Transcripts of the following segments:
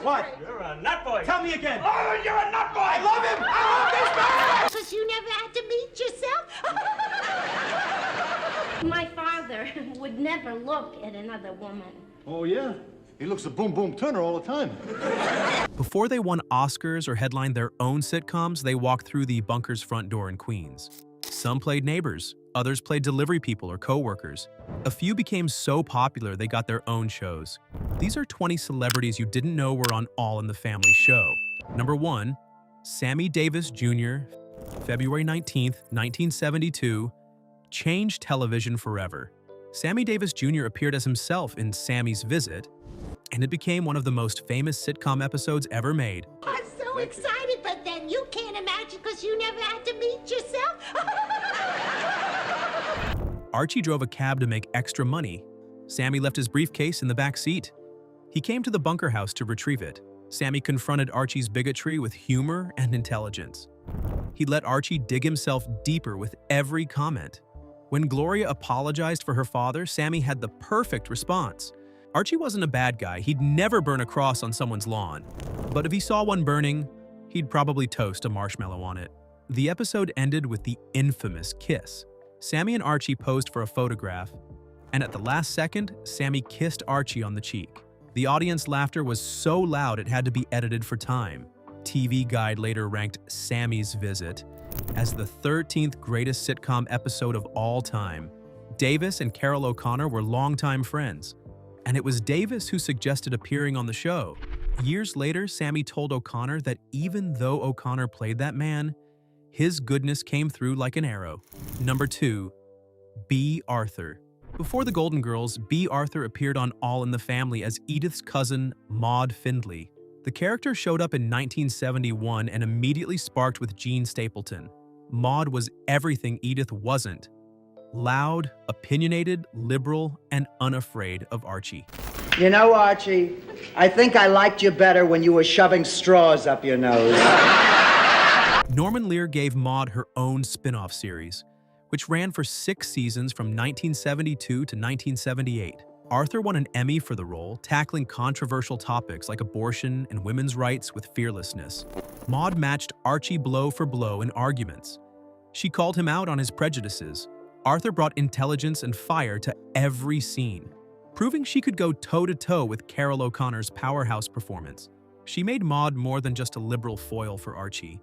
What? You're a nut boy. Tell me again. Oh, you're a nut boy. I love him. I love this man. Because you never had to meet yourself? My father would never look at another woman. Oh, yeah? He looks at Boom Boom Turner all the time. Before they won Oscars or headlined their own sitcoms, they walked through the bunker's front door in Queens. Some played neighbors, others played delivery people or co-workers. A few became so popular they got their own shows. These are 20 celebrities you didn't know were on All in the Family show. Number 1, Sammy Davis Jr., February 19th, 1972, changed television forever. Sammy Davis Jr. appeared as himself in Sammy's Visit, and it became one of the most famous sitcom episodes ever made. I'm so excited, but then you can't imagine because you never had to meet yourself. Archie drove a cab to make extra money. Sammy left his briefcase in the back seat. He came to the bunker house to retrieve it. Sammy confronted Archie's bigotry with humor and intelligence. He let Archie dig himself deeper with every comment. When Gloria apologized for her father, Sammy had the perfect response. Archie wasn't a bad guy. He'd never burn a cross on someone's lawn. But if he saw one burning, he'd probably toast a marshmallow on it. The episode ended with the infamous kiss. Sammy and Archie posed for a photograph, and at the last second, Sammy kissed Archie on the cheek. The audience laughter was so loud it had to be edited for time. TV Guide later ranked Sammy's Visit as the 13th greatest sitcom episode of all time. Davis and Carol O'Connor were longtime friends, and it was Davis who suggested appearing on the show. Years later, Sammy told O'Connor that even though O'Connor played that man, his goodness came through like an arrow. Number 2, Bea Arthur. Before the Golden Girls, Bea Arthur appeared on All in the Family as Edith's cousin, Maude Findlay. The character showed up in 1971 and immediately sparked with Gene Stapleton. Maude was everything Edith wasn't. Loud, opinionated, liberal, and unafraid of Archie. You know, Archie, I think I liked you better when you were shoving straws up your nose. Norman Lear gave Maude her own spin-off series, which ran for 6 seasons from 1972 to 1978. Arthur won an Emmy for the role, tackling controversial topics like abortion and women's rights with fearlessness. Maude matched Archie blow for blow in arguments. She called him out on his prejudices. Arthur brought intelligence and fire to every scene, proving she could go toe-to-toe with Carol O'Connor's powerhouse performance. She made Maude more than just a liberal foil for Archie.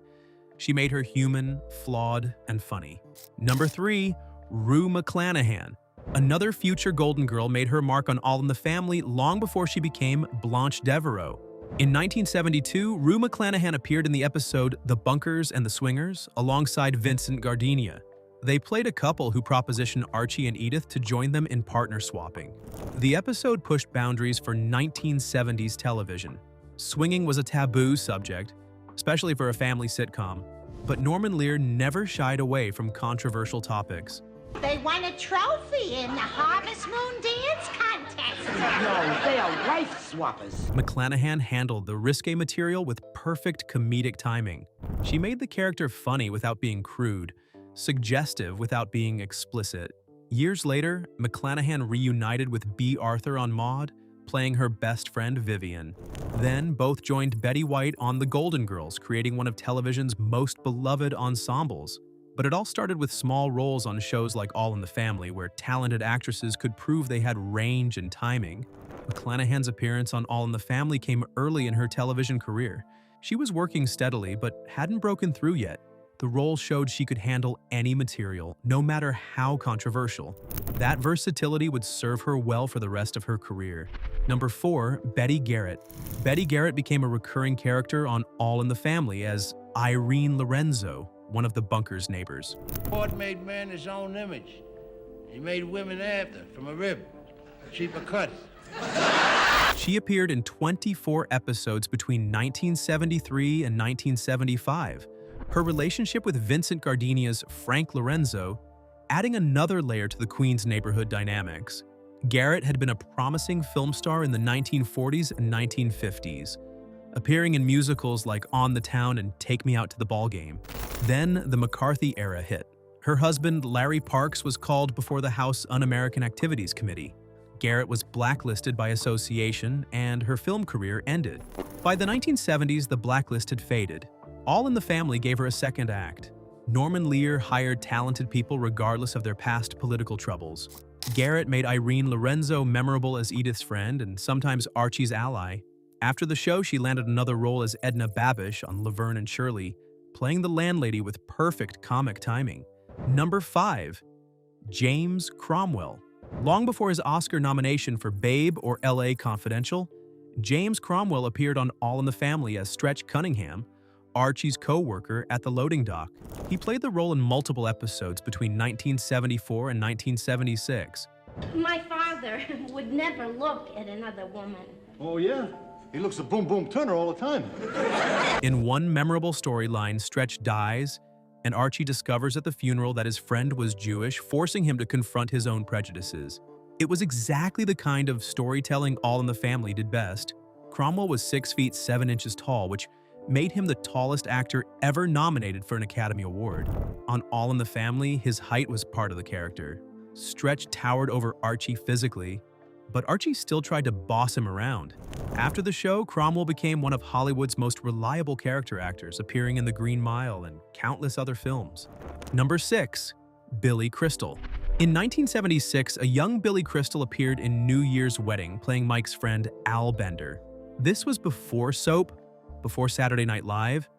She made her human, flawed, and funny. Number 3, Rue McClanahan. Another future Golden Girl made her mark on All in the Family long before she became Blanche Devereaux. In 1972, Rue McClanahan appeared in the episode The Bunkers and the Swingers alongside Vincent Gardenia. They played a couple who propositioned Archie and Edith to join them in partner swapping. The episode pushed boundaries for 1970s television. Swinging was a taboo subject, especially for a family sitcom, but Norman Lear never shied away from controversial topics. They won a trophy in the Harvest Moon Dance Contest. No, they are wife swappers. McClanahan handled the risque material with perfect comedic timing. She made the character funny without being crude, suggestive without being explicit. Years later, McClanahan reunited with Bea Arthur on Maude, playing her best friend Vivian. Then both joined Betty White on The Golden Girls, creating one of television's most beloved ensembles. But it all started with small roles on shows like All in the Family, where talented actresses could prove they had range and timing. McClanahan's appearance on All in the Family came early in her television career. She was working steadily, but hadn't broken through yet. The role showed she could handle any material, no matter how controversial. That versatility would serve her well for the rest of her career. Number 4, Betty Garrett. Betty Garrett became a recurring character on All in the Family as Irene Lorenzo, one of the bunker's neighbors. Ford made man his own image. He made women after, from a rib, cheaper cut. She appeared in 24 episodes between 1973 and 1975. Her relationship with Vincent Gardenia's Frank Lorenzo, adding another layer to the Queens neighborhood dynamics. Garrett had been a promising film star in the 1940s and 1950s, appearing in musicals like On the Town and Take Me Out to the Ballgame. Then the McCarthy era hit. Her husband, Larry Parks, was called before the House Un-American Activities Committee. Garrett was blacklisted by association, and her film career ended. By the 1970s, the blacklist had faded. All in the Family gave her a second act. Norman Lear hired talented people regardless of their past political troubles. Garrett made Irene Lorenzo memorable as Edith's friend and sometimes Archie's ally. After the show, she landed another role as Edna Babish on Laverne and Shirley, playing the landlady with perfect comic timing. Number 5. James Cromwell. Long before his Oscar nomination for Babe or L.A. Confidential, James Cromwell appeared on All in the Family as Stretch Cunningham, Archie's co-worker at the loading dock. He played the role in multiple episodes between 1974 and 1976. My father would never look at another woman. Oh, yeah? He looks a boom-boom Turner all the time. In one memorable storyline, Stretch dies, and Archie discovers at the funeral that his friend was Jewish, forcing him to confront his own prejudices. It was exactly the kind of storytelling All in the Family did best. Cromwell was 6 feet 7 inches tall, which made him the tallest actor ever nominated for an Academy Award. On All in the Family, his height was part of the character. Stretch towered over Archie physically, but Archie still tried to boss him around. After the show, Cromwell became one of Hollywood's most reliable character actors, appearing in The Green Mile and countless other films. Number 6. Billy Crystal. In 1976, a young Billy Crystal appeared in New Year's Wedding, playing Mike's friend Al Bender. This was before Soap, before Saturday Night Live,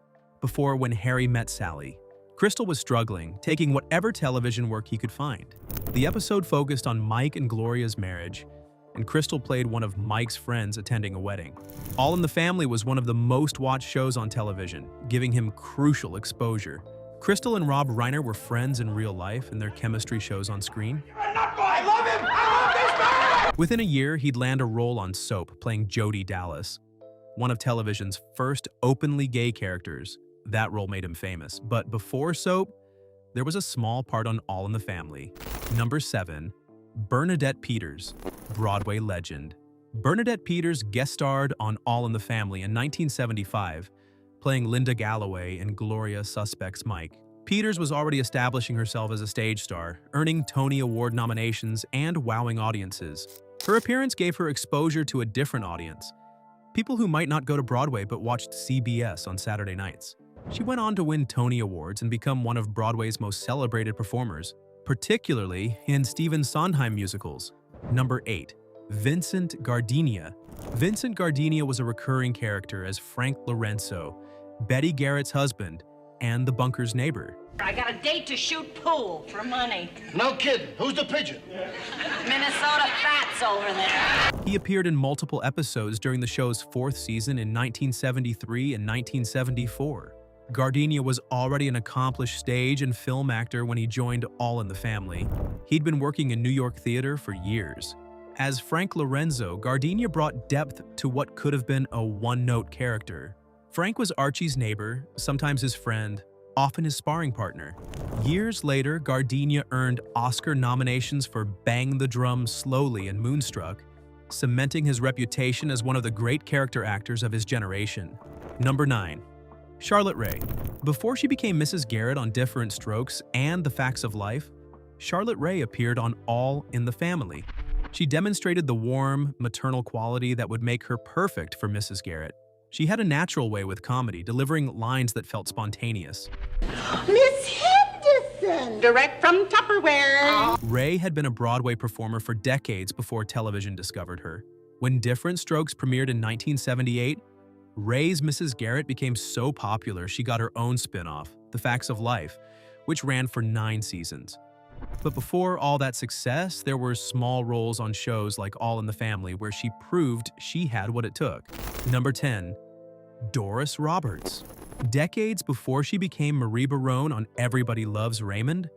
before When Harry Met Sally. Crystal was struggling, taking whatever television work he could find. The episode focused on Mike and Gloria's marriage, and Crystal played one of Mike's friends attending a wedding. All in the Family was one of the most watched shows on television, giving him crucial exposure. Crystal and Rob Reiner were friends in real life, and their chemistry shows on screen. I love him! I love this man! Within a year, he'd land a role on Soap, playing Jody Dallas, one of television's first openly gay characters. That role made him famous. But before Soap, there was a small part on All in the Family. Number 7. Bernadette Peters, Broadway legend. Bernadette Peters guest starred on All in the Family in 1975, playing Linda Galloway in Gloria Suspects Mike. Peters was already establishing herself as a stage star, earning Tony Award nominations and wowing audiences. Her appearance gave her exposure to a different audience, people who might not go to Broadway but watched CBS on Saturday nights. She went on to win Tony Awards and become one of Broadway's most celebrated performers, particularly in Stephen Sondheim musicals. Number 8. Vincent Gardenia. Vincent Gardenia was a recurring character as Frank Lorenzo, Betty Garrett's husband, and the bunker's neighbor. I got a date to shoot pool for money. No kidding. Who's the pigeon? Minnesota Fats over there. He appeared in multiple episodes during the show's 4th season in 1973 and 1974. Gardenia was already an accomplished stage and film actor when he joined All in the Family. He'd been working in New York theater for years. As Frank Lorenzo, Gardenia brought depth to what could have been a one-note character. Frank was Archie's neighbor, sometimes his friend, often his sparring partner. Years later, Gardenia earned Oscar nominations for Bang the Drum Slowly and Moonstruck, cementing his reputation as one of the great character actors of his generation. Number 9. Charlotte Rae. Before she became Mrs. Garrett on Different Strokes and The Facts of Life, Charlotte Rae appeared on All in the Family. She demonstrated the warm, maternal quality that would make her perfect for Mrs. Garrett. She had a natural way with comedy, delivering lines that felt spontaneous. Miss Henderson! Direct from Tupperware. Rae had been a Broadway performer for decades before television discovered her. When Different Strokes premiered in 1978, Rae's Mrs. Garrett became so popular she got her own spin-off, The Facts of Life, which ran for 9 seasons. But before all that success, there were small roles on shows like All in the Family where she proved she had what it took. Number 10. Doris Roberts. Decades before she became Marie Barone on Everybody Loves Raymond,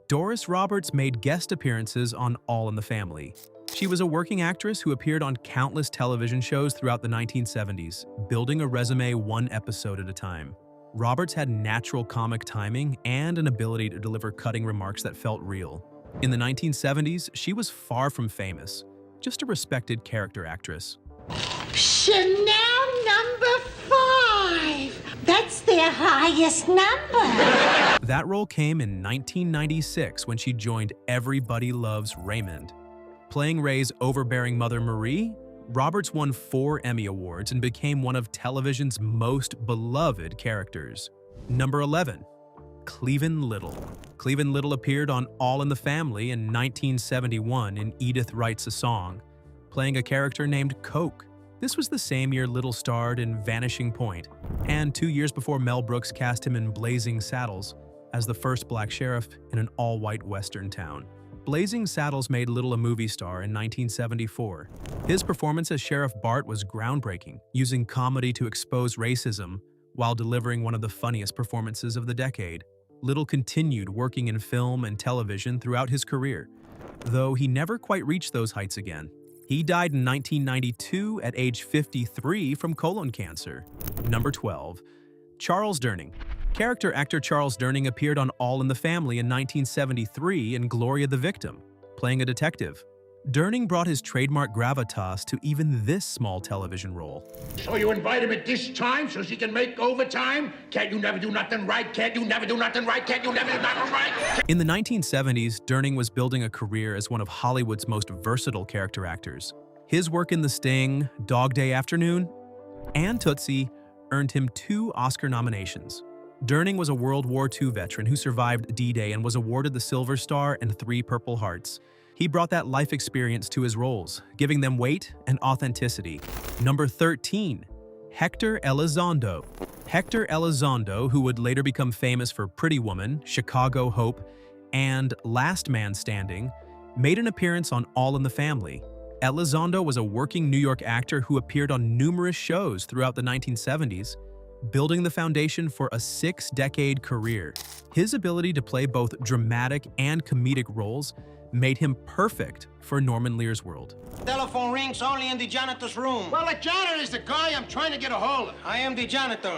Doris Roberts made guest appearances on All in the Family. She was a working actress who appeared on countless television shows throughout the 1970s, building a resume one episode at a time. Roberts had natural comic timing and an ability to deliver cutting remarks that felt real. In the 1970s, she was far from famous, just a respected character actress. Chanel number 5. That's their highest number. That role came in 1996 when she joined Everybody Loves Raymond, Playing Ray's overbearing mother Marie, Roberts won 4 Emmy Awards and became one of television's most beloved characters. Number 11. Cleavon Little. Cleavon Little appeared on All in the Family in 1971 in Edith Writes a Song, playing a character named Coke. This was the same year Little starred in Vanishing Point, and 2 years before Mel Brooks cast him in Blazing Saddles as the first black sheriff in an all-white western town. Blazing Saddles made Little a movie star in 1974. His performance as Sheriff Bart was groundbreaking, using comedy to expose racism while delivering one of the funniest performances of the decade. Little continued working in film and television throughout his career, though he never quite reached those heights again. He died in 1992 at age 53 from colon cancer. Number 12. Charles Durning. Character actor Charles Durning appeared on All in the Family in 1973 in Gloria the Victim, playing a detective. Durning brought his trademark gravitas to even this small television role. So you invite him at this time so she can make overtime? Can't you never do nothing right? Can't you never do nothing right? Can't you never do nothing right? In the 1970s, Durning was building a career as one of Hollywood's most versatile character actors. His work in The Sting, Dog Day Afternoon, and Tootsie earned him 2 Oscar nominations. Durning was a World War II veteran who survived D-Day and was awarded the Silver Star and 3 Purple Hearts. He brought that life experience to his roles, giving them weight and authenticity. Number 13. Hector Elizondo. Hector Elizondo, who would later become famous for Pretty Woman, Chicago Hope, and Last Man Standing, made an appearance on All in the Family. Elizondo was a working New York actor who appeared on numerous shows throughout the 1970s, building the foundation for a 6-decade career. His ability to play both dramatic and comedic roles made him perfect for Norman Lear's world. Telephone rings only in the janitor's room. Well, the janitor is the guy I'm trying to get a hold of. I am the janitor.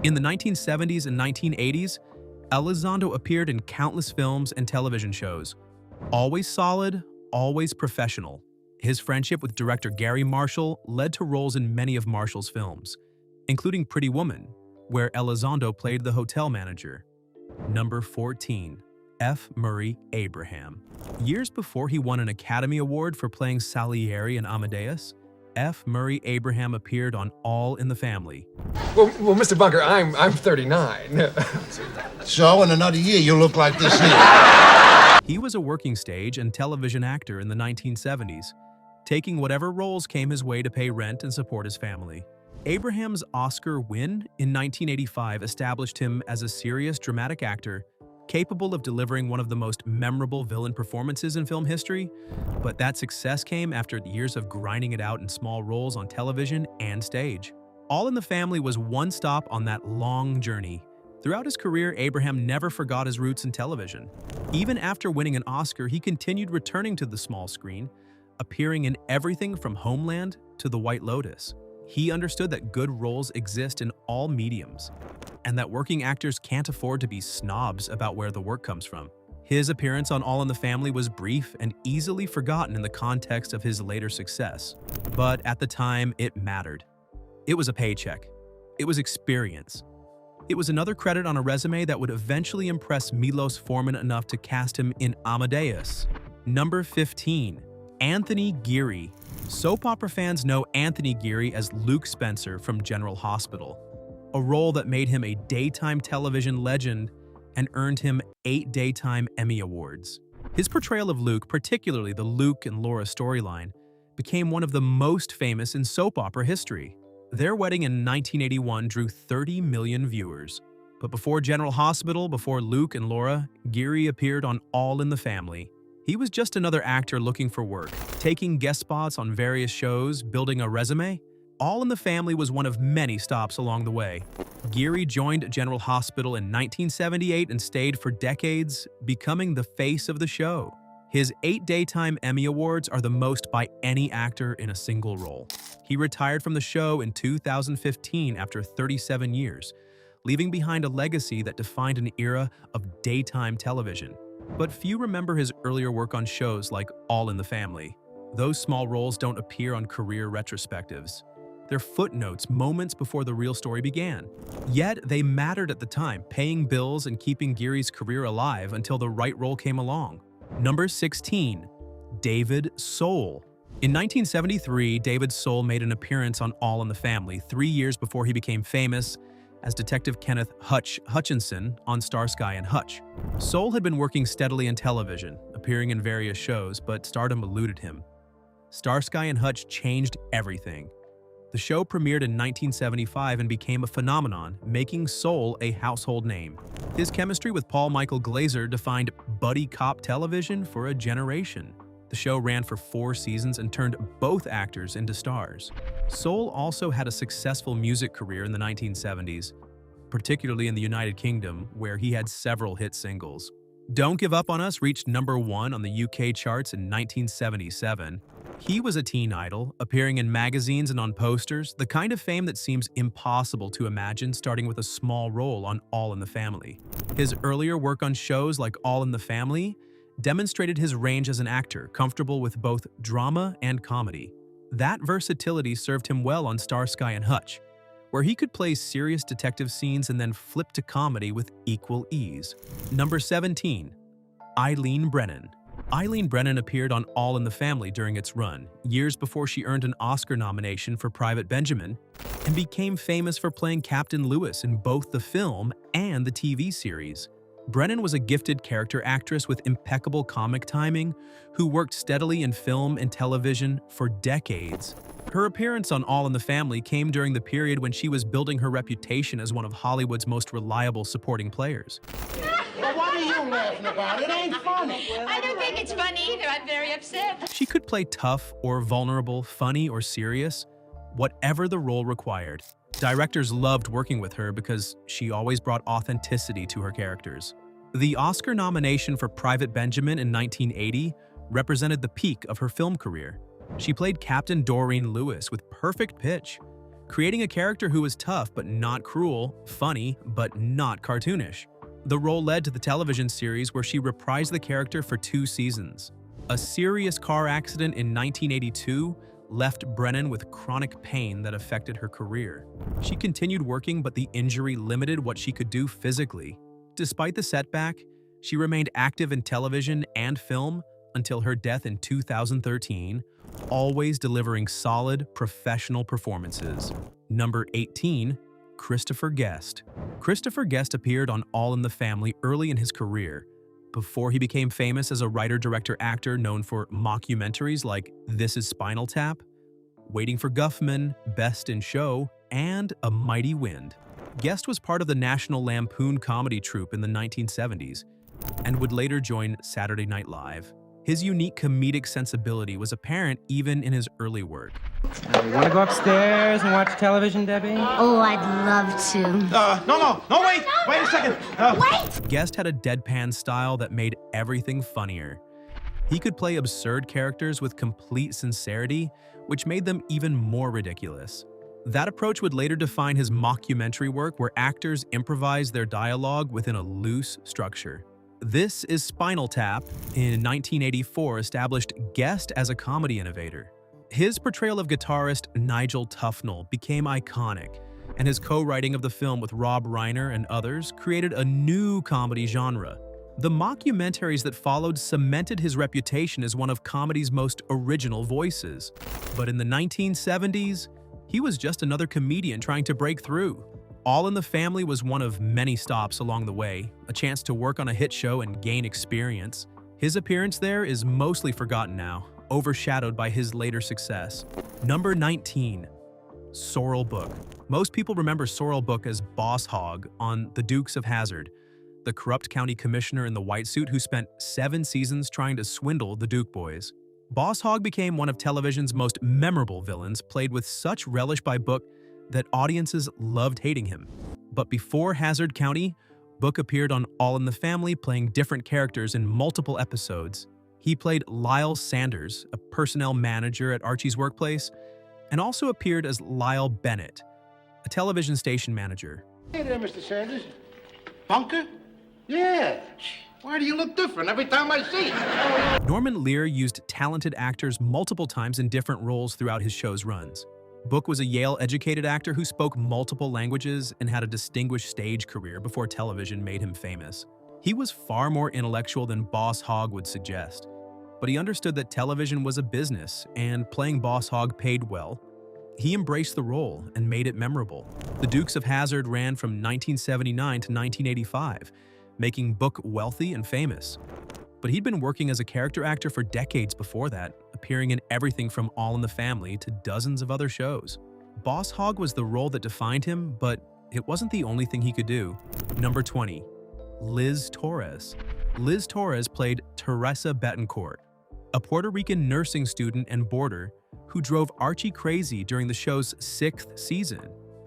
In the 1970s and 1980s, Elizondo appeared in countless films and television shows. Always solid, always professional. His friendship with director Gary Marshall led to roles in many of Marshall's films, including Pretty Woman, where Elizondo played the hotel manager. Number 14. F. Murray Abraham. Years before he won an Academy Award for playing Salieri in Amadeus, F. Murray Abraham appeared on All in the Family. Well, Mr. Bunker, I'm 39. So, in another year, you'll look like this here. He was a working stage and television actor in the 1970s, taking whatever roles came his way to pay rent and support his family. Abraham's Oscar win in 1985 established him as a serious dramatic actor capable of delivering one of the most memorable villain performances in film history, but that success came after years of grinding it out in small roles on television and stage. All in the Family was one stop on that long journey. Throughout his career, Abraham never forgot his roots in television. Even after winning an Oscar, he continued returning to the small screen, appearing in everything from Homeland to The White Lotus. He understood that good roles exist in all mediums, and that working actors can't afford to be snobs about where the work comes from. His appearance on All in the Family was brief and easily forgotten in the context of his later success. But at the time, it mattered. It was a paycheck. It was experience. It was another credit on a resume that would eventually impress Milos Forman enough to cast him in Amadeus. Number 15. Anthony Geary. Soap opera fans know Anthony Geary as Luke Spencer from General Hospital, a role that made him a daytime television legend and earned him 8 Daytime Emmy Awards. His portrayal of Luke, particularly the Luke and Laura storyline, became one of the most famous in soap opera history. Their wedding in 1981 drew 30 million viewers. But before General Hospital, before Luke and Laura, Geary appeared on All in the Family. He was just another actor looking for work, taking guest spots on various shows, building a resume. All in the Family was one of many stops along the way. Geary joined General Hospital in 1978 and stayed for decades, becoming the face of the show. His 8 Daytime Emmy Awards are the most by any actor in a single role. He retired from the show in 2015 after 37 years, leaving behind a legacy that defined an era of daytime television. But few remember his earlier work on shows like All in the Family. Those small roles don't appear on career retrospectives. They're footnotes moments before the real story began. Yet they mattered at the time, paying bills and keeping Geary's career alive until the right role came along. Number 16. David Soul. In 1973, David Soul made an appearance on All in the Family 3 years before he became famous as Detective Kenneth Hutch Hutchinson on Starsky and Hutch. Soul had been working steadily in television, appearing in various shows, but stardom eluded him. Starsky and Hutch changed everything. The show premiered in 1975 and became a phenomenon, making Soul a household name. His chemistry with Paul Michael Glaser defined buddy cop television for a generation. The show ran for 4 seasons and turned both actors into stars. Soul also had a successful music career in the 1970s, particularly in the United Kingdom, where he had several hit singles. Don't Give Up on Us reached #1 on the UK charts in 1977. He was a teen idol, appearing in magazines and on posters, the kind of fame that seems impossible to imagine starting with a small role on All in the Family. His earlier work on shows like All in the Family demonstrated his range as an actor, comfortable with both drama and comedy. That versatility served him well on Starsky and Hutch, where he could play serious detective scenes and then flip to comedy with equal ease. Number 17. Eileen Brennan. Eileen Brennan appeared on All in the Family during its run, years before she earned an Oscar nomination for Private Benjamin, and became famous for playing Captain Lewis in both the film and the TV series. Brennan was a gifted character actress with impeccable comic timing who worked steadily in film and television for decades. Her appearance on All in the Family came during the period when she was building her reputation as one of Hollywood's most reliable supporting players. Well, what are you laughing about? It ain't funny. I don't think it's funny either. I'm very upset. She could play tough or vulnerable, funny or serious, whatever the role required. Directors loved working with her because she always brought authenticity to her characters. The Oscar nomination for Private Benjamin in 1980 represented the peak of her film career. She played Captain Doreen Lewis with perfect pitch, creating a character who was tough but not cruel, funny but not cartoonish. The role led to the television series where she reprised the character for 2 seasons. A serious car accident in 1982 left Brennan with chronic pain that affected her career. She continued working, but the injury limited what she could do physically. Despite the setback, she remained active in television and film until her death in 2013, always delivering solid, professional performances. Number 18. Christopher Guest. Christopher Guest appeared on All in the Family early in his career, before he became famous as a writer-director-actor known for mockumentaries like This Is Spinal Tap, Waiting for Guffman, Best in Show, and A Mighty Wind. Guest was part of the National Lampoon comedy troupe in the 1970s and would later join Saturday Night Live. His unique comedic sensibility was apparent even in his early work. You want to go upstairs and watch television, Debbie? Oh, I'd love to. No, wait a second. Wait! Guest had a deadpan style that made everything funnier. He could play absurd characters with complete sincerity, which made them even more ridiculous. That approach would later define his mockumentary work, where actors improvised their dialogue within a loose structure. This Is Spinal Tap in 1984 established Guest as a comedy innovator. His portrayal of guitarist Nigel Tufnell became iconic, and his co-writing of the film with Rob Reiner and others created a new comedy genre. The mockumentaries that followed cemented his reputation as one of comedy's most original voices. But in the 1970s, he was just another comedian trying to break through. All in the Family was one of many stops along the way, a chance to work on a hit show and gain experience. His appearance there is mostly forgotten now, overshadowed by his later success. Number 19. Sorrell Booke. Most people remember Sorrell Booke as Boss Hogg on The Dukes of Hazzard, the corrupt county commissioner in the white suit who spent 7 seasons trying to swindle the Duke boys. Boss Hogg became one of television's most memorable villains, played with such relish by Booke that audiences loved hating him. But before Hazzard County, Booke appeared on All in the Family, playing different characters in multiple episodes. He played Lyle Sanders, a personnel manager at Archie's workplace, and also appeared as Lyle Bennett, a television station manager. Hey there, Mr. Sanders. Bunker? Yeah. Why do you look different every time I see you? Norman Lear used talented actors multiple times in different roles throughout his show's runs. Booke was a Yale-educated actor who spoke multiple languages and had a distinguished stage career before television made him famous. He was far more intellectual than Boss Hogg would suggest. but he understood that television was a business and playing Boss Hogg paid well. He embraced the role and made it memorable. The Dukes of Hazzard ran from 1979 to 1985, making Booke wealthy and famous. But he'd been working as a character actor for decades before that, appearing in everything from All in the Family to dozens of other shows. Boss Hogg was the role that defined him, but it wasn't the only thing he could do. Number 20. Liz Torres. Liz Torres played Teresa Betancourt, a Puerto Rican nursing student and boarder who drove Archie crazy during the show's 6th season.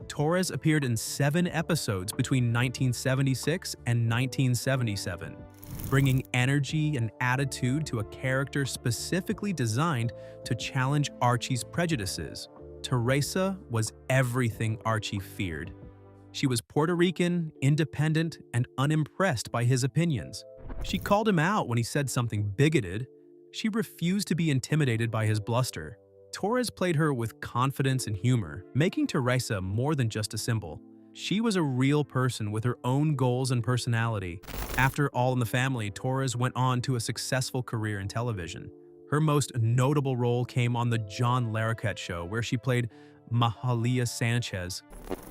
Torres appeared in 7 episodes between 1976 and 1977, bringing energy and attitude to a character specifically designed to challenge Archie's prejudices. Teresa was everything Archie feared. She was Puerto Rican, independent, and unimpressed by his opinions. She called him out when he said something bigoted. She refused to be intimidated by his bluster. Torres played her with confidence and humor, making Teresa more than just a symbol. She was a real person with her own goals and personality. After All in the Family, Torres went on to a successful career in television. Her most notable role came on The John Larroquette Show, where she played Mahalia Sanchez,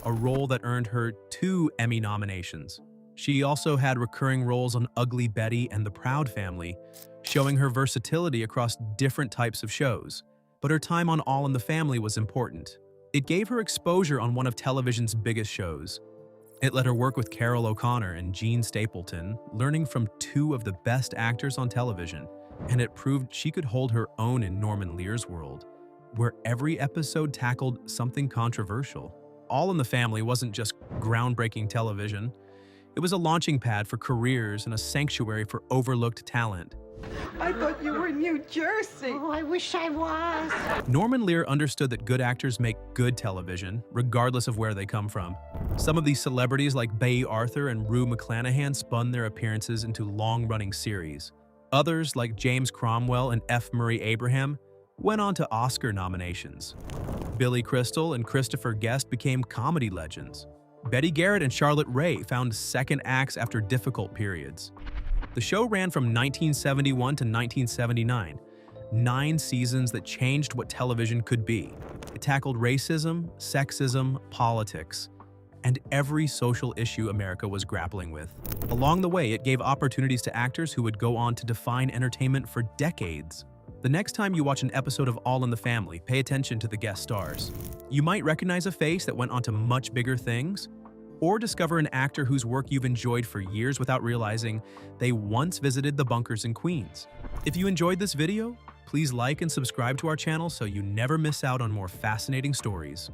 a role that earned her 2 Emmy nominations. She also had recurring roles on Ugly Betty and The Proud Family, showing her versatility across different types of shows. But her time on All in the Family was important. It gave her exposure on one of television's biggest shows. It let her work with Carol O'Connor and Gene Stapleton, learning from 2 of the best actors on television, and it proved she could hold her own in Norman Lear's world, where every episode tackled something controversial. All in the Family wasn't just groundbreaking television. It was a launching pad for careers and a sanctuary for overlooked talent. I thought you were in New Jersey. Oh, I wish I was. Norman Lear understood that good actors make good television, regardless of where they come from. Some of these celebrities like Bea Arthur and Rue McClanahan spun their appearances into long-running series. Others, like James Cromwell and F. Murray Abraham, went on to Oscar nominations. Billy Crystal and Christopher Guest became comedy legends. Betty Garrett and Charlotte Rae found second acts after difficult periods. The show ran from 1971 to 1979, 9 seasons that changed what television could be. It tackled racism, sexism, politics, and every social issue America was grappling with. Along the way, it gave opportunities to actors who would go on to define entertainment for decades. The next time you watch an episode of All in the Family, pay attention to the guest stars. You might recognize a face that went on to much bigger things, or discover an actor whose work you've enjoyed for years without realizing they once visited the bunkers in Queens. If you enjoyed this video, please like and subscribe to our channel so you never miss out on more fascinating stories.